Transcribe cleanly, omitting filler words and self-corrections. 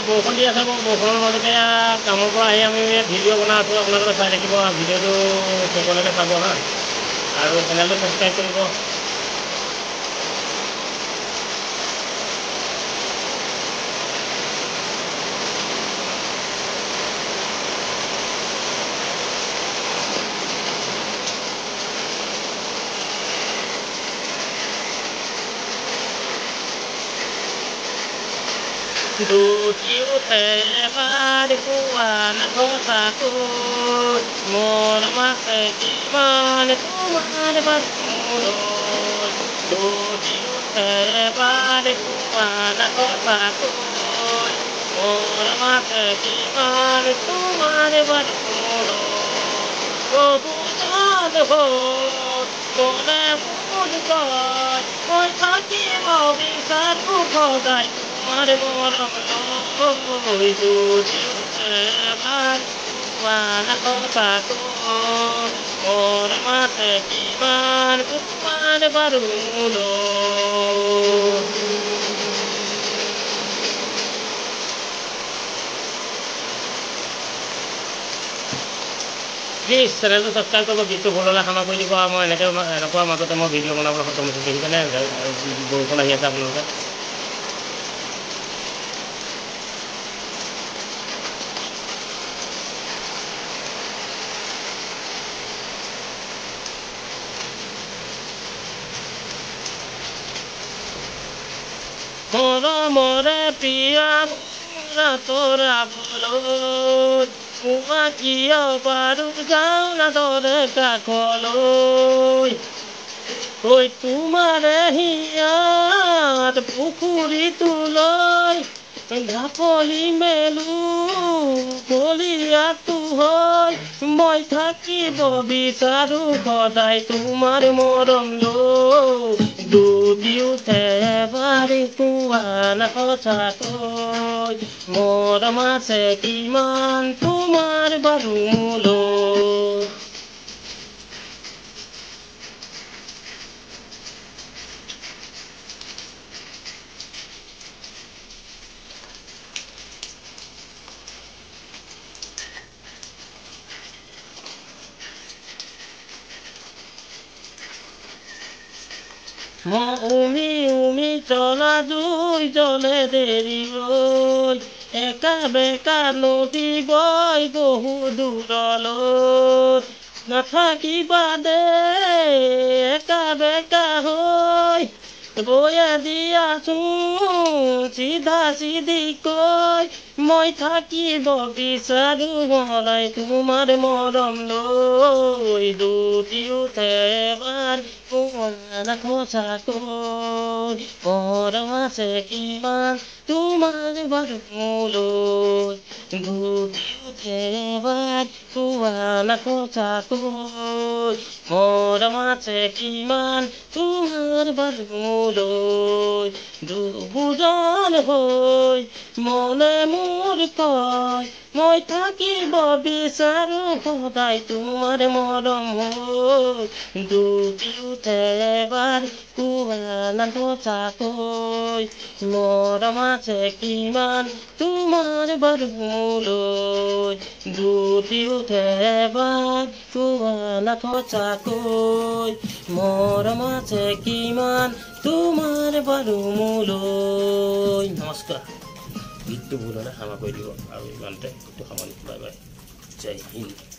বৰষুণ দি আছে বৰষুণৰ মাজতে কামৰ পৰা আহি আমি ভিডিঅ' বনাই আছোঁ আপোনালোকে চাই থাকিব ভিডিঅ'টো শেষলৈকে চাব হা আৰু চেনেলটো ছাবস্ক্ৰাইব কৰিব Duciute pari kuan kotaku mon mate man kuman barulo Duciute pari kuan kotaku mon mate man kuman barulo Gobutan ho mone mudkai oi thaki mau bisa ku khodai Mare moram oi duciute pari kuan kotaku mon mate man kuman barulo Please, channel subscribe কৰিব video' ভুললৈ ক্ষমা কৰি দিব মই এনেকুৱা মাজতে মই video' বনাবলৈ সক্ষম হৈছোঁ সেইকাৰণে বৰষুণ আহি আছে আপোনালোকে মৰমৰে প্ৰিয়া তোৰা ফুলত কিয় পাৰো যাওঁ না তোৰে কাষলৈ ঐ তোমাৰে হিয়াত পুখুৰীটোলৈ ঢাপলি মেলো বলিয়াটো হয় মই থাকিব বিচাৰো সদায় তোমাৰ মৰম লৈ দুদিওতে এবাৰে কোৱান সঁচাকৈ মৰম আছে কিমান তোমাৰ বাৰু মোলৈ উমি চলা জুই জ্বলে দেৰি হৈ একা বেকা নদী বৈ বহু দূৰলৈ নাথাকিবা দে একা বেকা হৈ বৈয়া দিয়াচোন চিধা চিধিকৈ মই থাকিব বিচাৰো সদায় তোমাৰ মৰম লৈ দুদিওতে এবাৰ সঁচাকৈ মৰম আছে কিমান তোমাৰ বাৰু মোলৈ দুদিওতে এবাৰ কোৱান সঁচাকৈ মৰম আছে কিমান তোমাৰ বাৰু মোলৈ দুজন হৈ মনে মোৰ কয় মই থাকিব বিচাৰো সদায় তোমাৰ মৰম হৈ দুদিওতে এবাৰ কোৱান সঁচাকৈ মৰম আছে কিমান তোমাৰ বাৰু মোলৈ দুদিওতে এবাৰ কোৱান সঁচাকৈ মৰম আছে কিমান তোমাৰ বাৰু মোলৈ নমস্কাৰ গীতটো ভুল হ'লে ক্ষমা কৰি দিব আৰু ইমানতে গীতটো সামৰণি বাই বাই জয় হিন্দ